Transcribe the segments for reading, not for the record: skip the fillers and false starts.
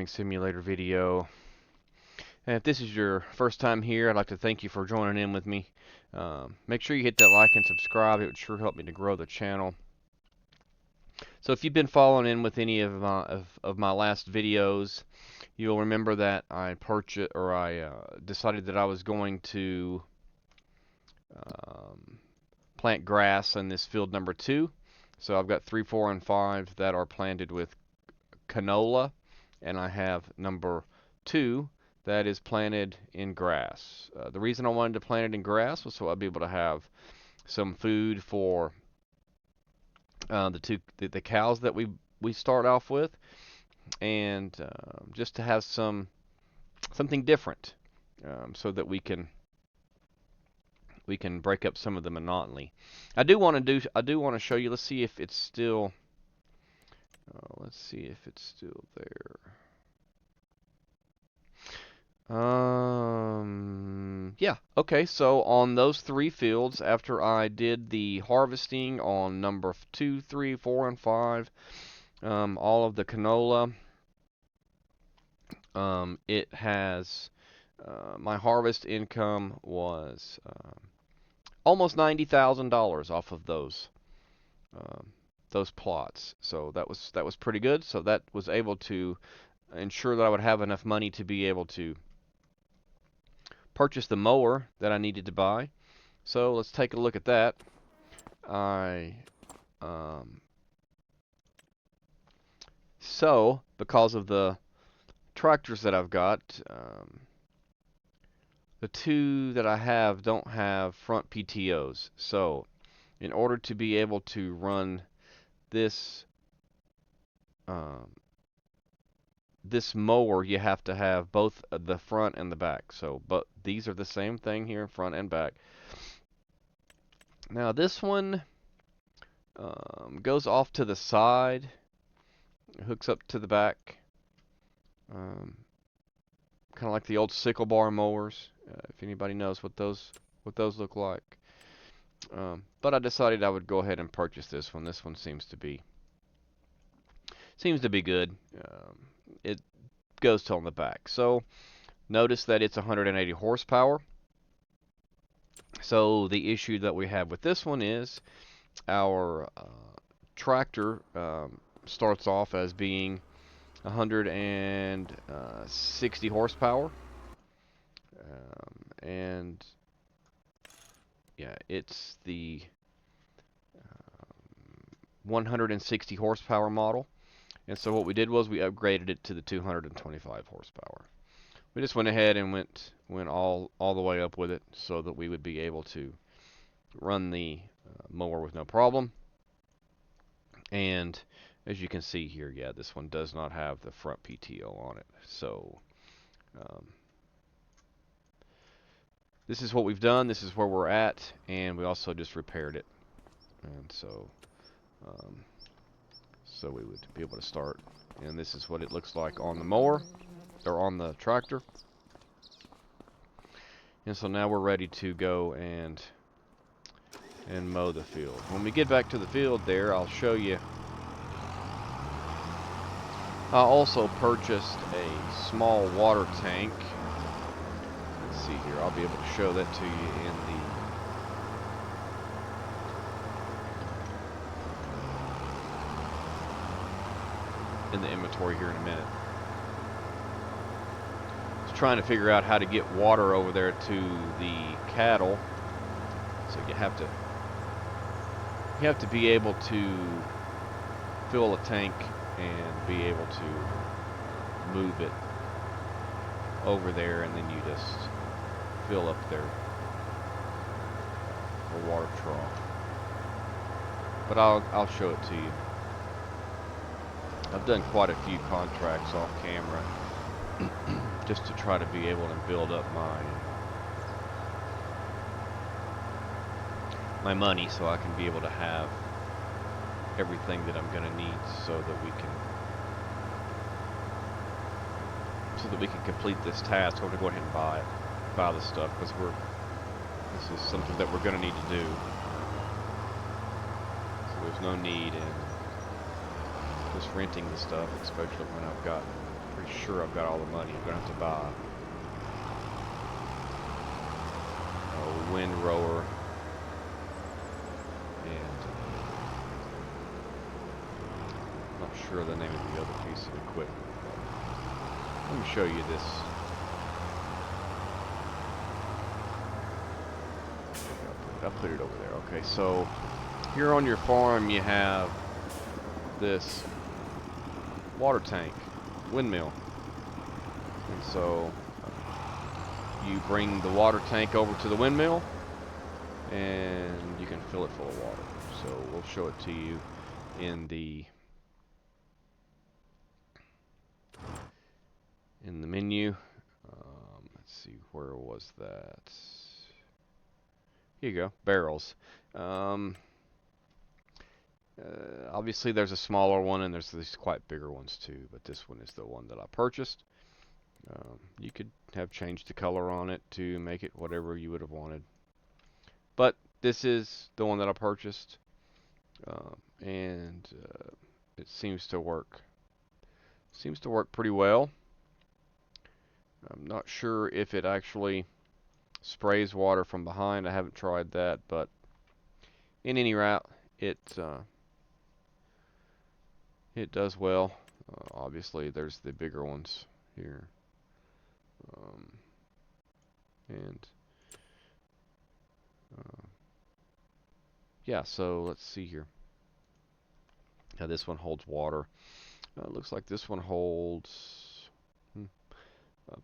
farming simulator video. And if this is your first time here, I'd like to thank you for joining in with me. Make sure you hit that like and subscribe. It would sure help me to grow the channel. So if you've been following in with any of my last videos, you'll remember that I decided that I was going to plant grass in this field number 2. So I've got 3, 4, and 5 that are planted with canola, and I have number 2 that is planted in grass. The reason I wanted to plant it in grass was so I'd be able to have some food for the cows that we start off with, and just to have something different, so that we can break up some of the monotony. I do want to show you. Let's see if it's still. Let's see if it's still there. Yeah, okay, so on those 3 fields, after I did the harvesting on number 2, 3, 4, and 5, all of the canola, it has, my harvest income was almost $90,000 off of those plots. So that was pretty good. So that was able to ensure that I would have enough money to be able to purchase the mower that I needed to buy. So let's take a look at that. So because of the tractors that I've got, the 2 that I have don't have front PTOs. So in order to be able to run this this mower, you have to have both the front and the back. So, but these are the same thing here in front and back. Now this one goes off to the side, hooks up to the back, kind of like the old sickle bar mowers. If anybody knows what those look like. But I decided I would go ahead and purchase this one. This one seems to be good. It goes to on the back. So notice that it's 180 horsepower. So the issue that we have with this one is our tractor starts off as being 160 horsepower, and yeah, it's the 160 horsepower model. And so what we did was we upgraded it to the 225 horsepower. We just went ahead and went all the way up with it so that we would be able to run the mower with no problem. And as you can see here, yeah, this one does not have the front PTO on it. So this is what we've done. This is where we're at, and we also just repaired it. And so so we would be able to start. And this is what it looks like on the mower, or on the tractor. And so now we're ready to go and mow the field. When we get back to the field there, I'll show you. I also purchased a small water tank. Let's see here. I'll be able to show that to you in the inventory here in a minute. I was trying to figure out how to get water over there to the cattle. So you have to be able to fill a tank and be able to move it over there, and then you just fill up their water trough. But I'll show it to you. I've done quite a few contracts off camera just to try to be able to build up my money so I can be able to have everything that I'm going to need so that we can complete this task. I'm going to go ahead and buy the stuff because this is something that we're going to need to do. So there's no need in just renting the stuff, especially when I've got pretty make sure I've got all the money. I'm gonna have to buy a wind rower and I'm not sure the name of the other piece of equipment. Let me show you this. I'll put it over there. Okay, so here on your farm you have this water tank, windmill. And so you bring the water tank over to the windmill and you can fill it full of water. So we'll show it to you in the menu. Let's see, where was that? Here you go, barrels. Obviously there's a smaller one and there's these quite bigger ones too, but this one is the one that I purchased. You could have changed the color on it to make it whatever you would have wanted, but this is the one that I purchased, and it seems to work pretty well. I'm not sure if it actually sprays water from behind. I haven't tried that, but in any route, it does well. Obviously, there's the bigger ones here, and yeah. So let's see here. Now this one holds water. It looks like this one holds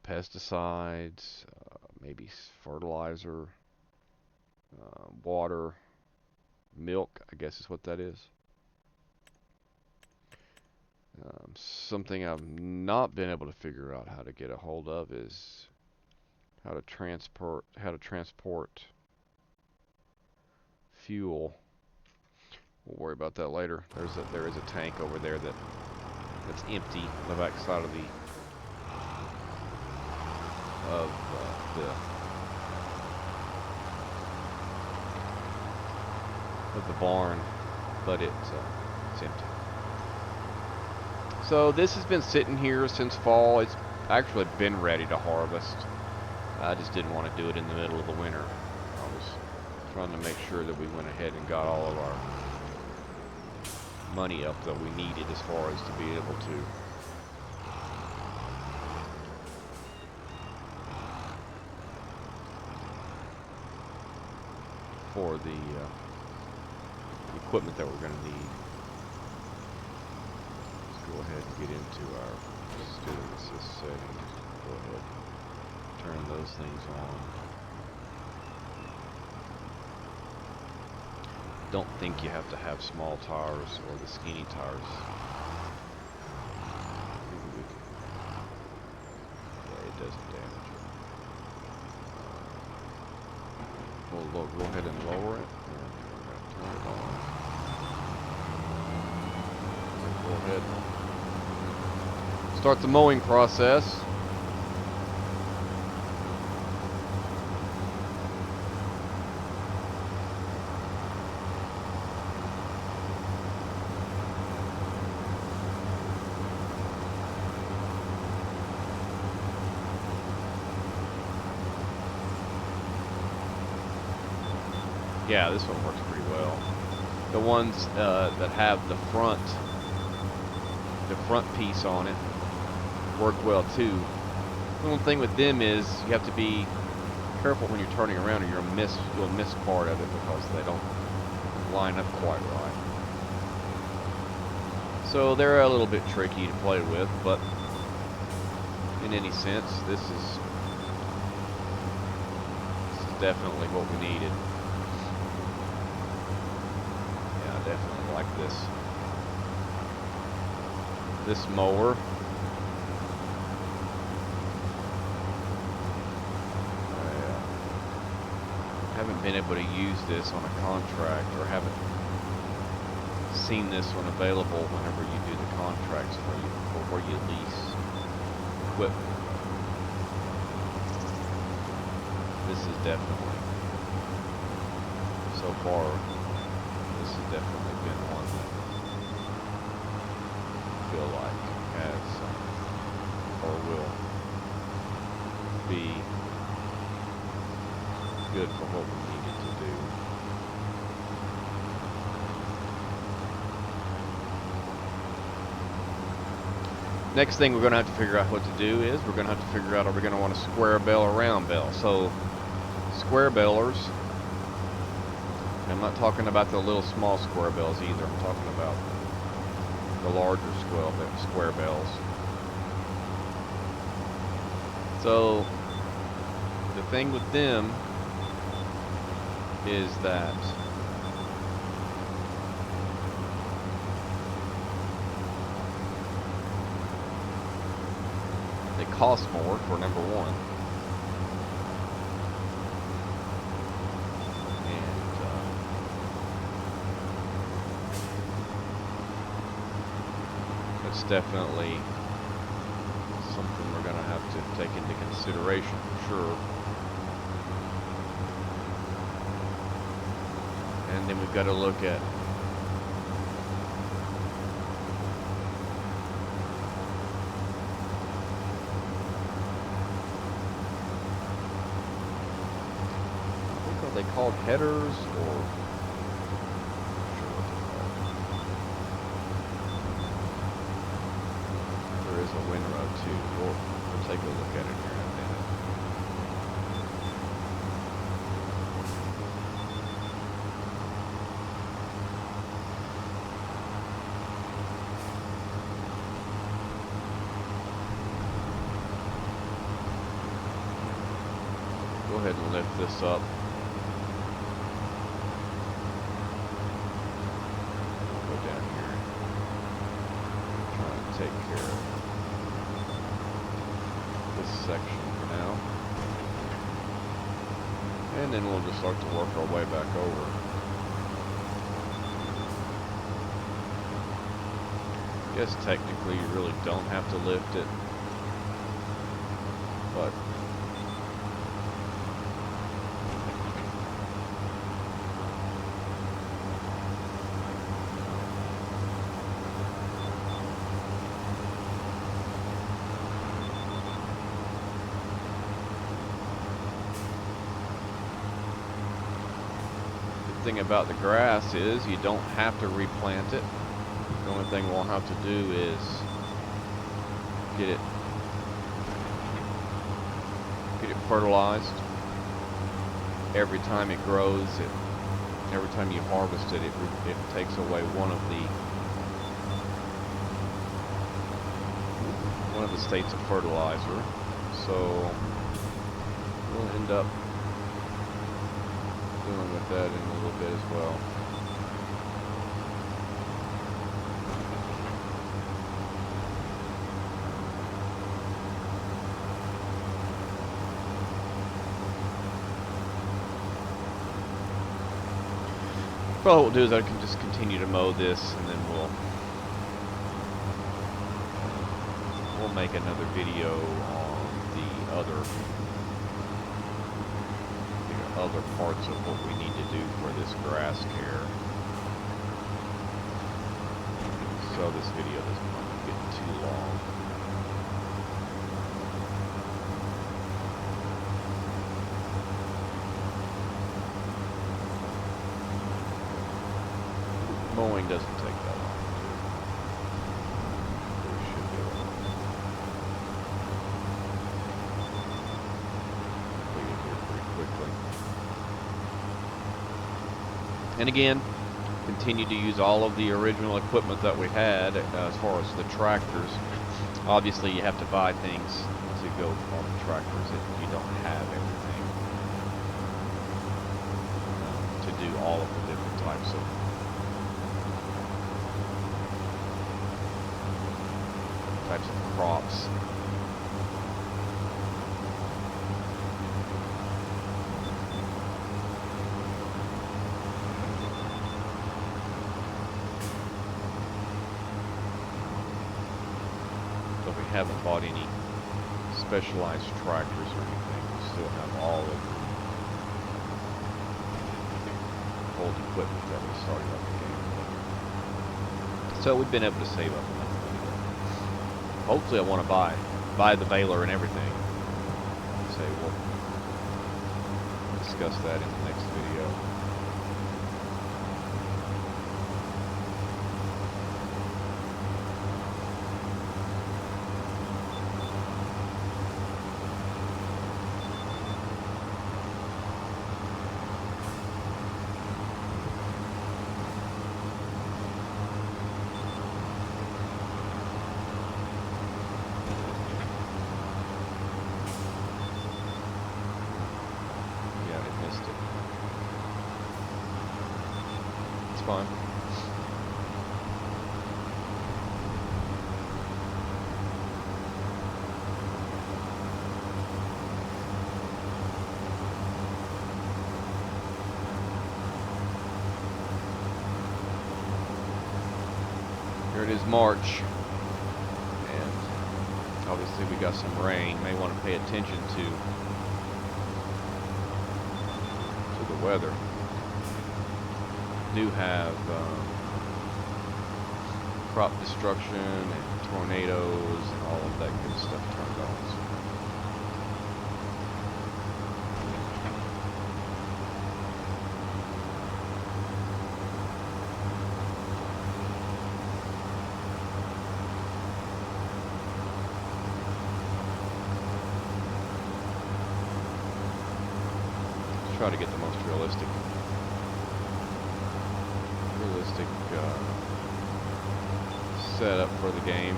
pesticides, maybe fertilizer, water, milk, I guess is what that is. Something I've not been able to figure out how to get a hold of is how to transport fuel. We'll worry about that later. There is a tank over there that's empty on the back side of the barn, but it's empty. So this has been sitting here since fall. It's actually been ready to harvest. I just didn't want to do it in the middle of the winter. I was trying to make sure that we went ahead and got all of our money up that we needed as far as to be able to for the equipment that we're going to need. Let's go ahead and get into our assist settings. Go ahead, turn those things on. Don't think you have to have small tires or the skinny tires. Yeah, it doesn't damage it. We'll go ahead and lower it. And we're going to turn it on. Go ahead and start the mowing process. Yeah, this one works pretty well. The ones that have the front piece on it work well too. The one thing with them is you have to be careful when you're turning around, or you'll miss part of it because they don't line up quite right. So they're a little bit tricky to play with, but in any sense, this is definitely what we needed. Definitely like this mower. I haven't been able to use this on a contract, or haven't seen this one available whenever you do the contracts where you lease equipment. This is definitely, so far, this has definitely been one that I feel like has be good for what we needed to do. Next thing we're going to have to figure out what to do is we're going to have to figure out, are we going to want a square bell or round bell? So square bellers, I'm not talking about the little small square bells either. I'm talking about the larger square bells. So the thing with them is that they cost more, for number one. It's definitely something we're going to have to take into consideration for sure. And then we've got to look at are they called headers or there is a windrow too. We'll take a look at it here in a minute. Go ahead and lift this up. Go down here. Try to take care of this section for now. And then we'll just start to work our way back over. Yes, technically you really don't have to lift it, but thing about the grass is you don't have to replant it. The only thing we'll have to do is get it fertilized. Every time it grows, every time you harvest it, it takes away one of the states of fertilizer. So we'll end up dealing with that in a little bit as well. Probably what we'll do is I can just continue to mow this, and then we'll make another video on the other parts of what we need to do for this grass care. So this video doesn't want to get too long. Mowing doesn't take that long. We should be able to complete it here pretty quickly. And again, continue to use all of the original equipment that we had as far as the tractors. Obviously, you have to buy things to go on the tractors if you don't have everything to do all of the different types of crops. But we haven't bought any specialized tractors or anything. We still have all of the old equipment that we started up the game with. So we've been able to save up enough money. Hopefully I want to buy the baler and everything. say we'll discuss that in the next video. Fine. Here it is, March, and obviously we got some rain. May want to pay attention to the weather. Do have crop destruction and tornadoes and all of that good stuff turned on. Let's try to get the most realistic setup for the game,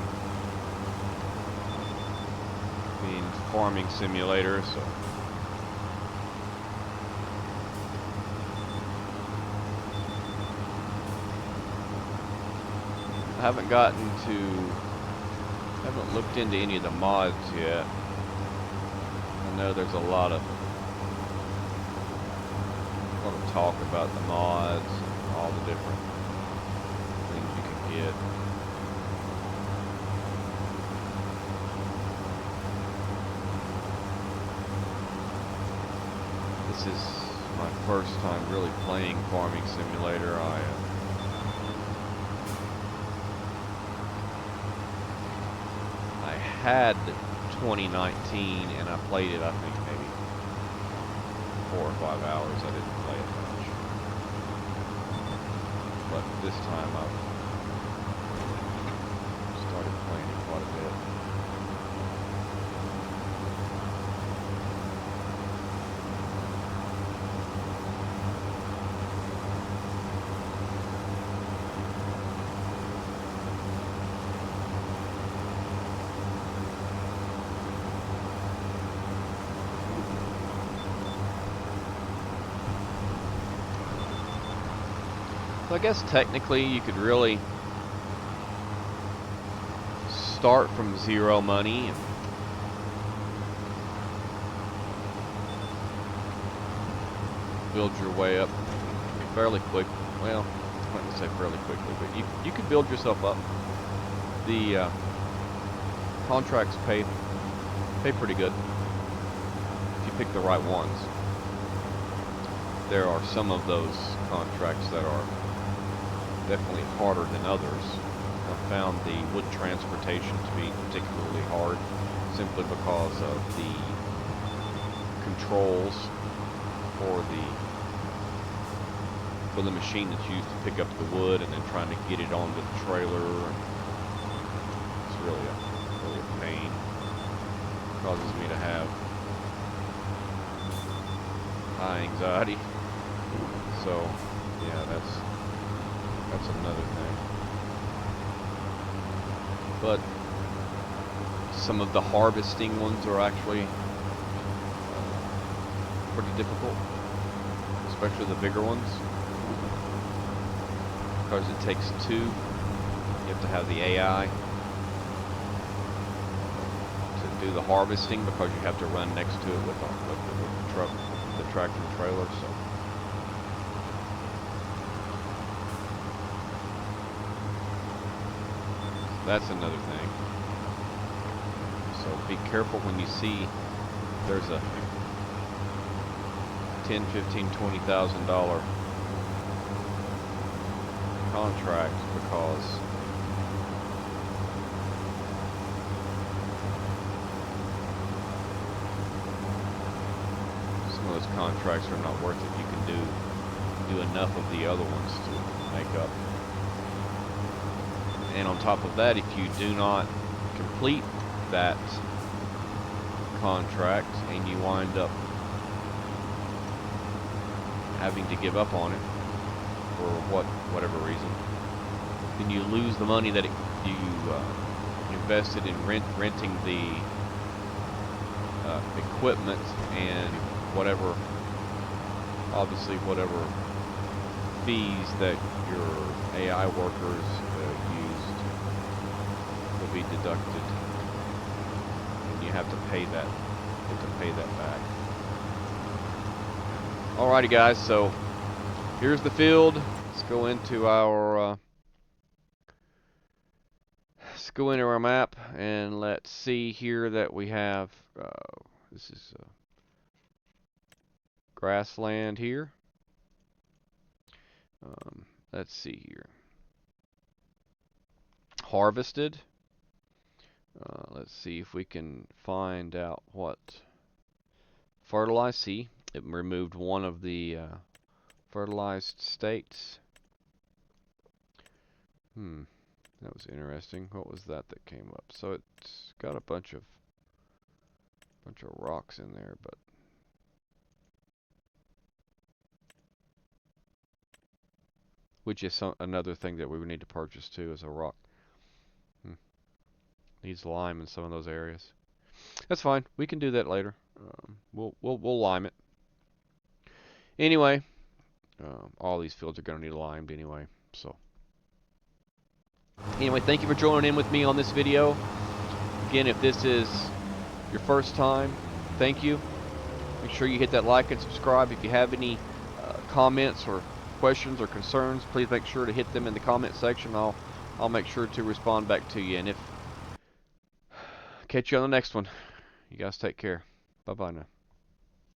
being farming simulator, so I haven't looked into any of the mods yet. I know there's a lot of talk about the mods and all the different things you can get. This is my first time really playing Farming Simulator. I had 2019 and I played it, I think maybe 4 or 5 hours. I didn't play it much, but this time I've started playing it quite a bit. So I guess technically you could really start from zero money and build your way up fairly quick. Well, I'm not going to say fairly quickly, but you could build yourself up. The contracts pay pretty good if you pick the right ones. There are some of those contracts that are definitely harder than others. I've found the wood transportation to be particularly hard simply because of the controls for the machine that's used to pick up the wood and then trying to get it onto the trailer. It's really a pain. It causes me to have high anxiety. So yeah, that's another thing. But some of the harvesting ones are actually pretty difficult, especially the bigger ones, because it takes two. You have to have the AI to do the harvesting because you have to run next to it with the truck, the tractor and trailer. So that's another thing. So be careful when you see there's a $10,000, $15,000, $20,000 contract, because those contracts are not worth it. You can do enough of the other ones to make up. And on top of that, if you do not complete that contract and you wind up having to give up on it for whatever reason, then you lose the money that you invested in renting the equipment and whatever fees that your AI workers used will be deducted, and you have to pay that. Back. Alrighty, guys. So here's the field. Let's go into our map, and let's see here that we have this is grassland here. Let's see here. Harvested. Let's see if we can find out what fertilized. See, it removed one of the fertilized states. That was interesting. What was that came up? So it's got a bunch of rocks in there, but which is another thing that we would need to purchase too, is a rock. Needs lime in some of those areas. That's fine. We can do that later. We'll lime it. Anyway, all these fields are going to need limed anyway. So anyway, thank you for joining in with me on this video. Again, if this is your first time, thank you. Make sure you hit that like and subscribe. If you have any comments or questions or concerns, please make sure to hit them in the comment section. I'll make sure to respond back to you. And if catch you on the next one. You guys take care. Bye-bye now.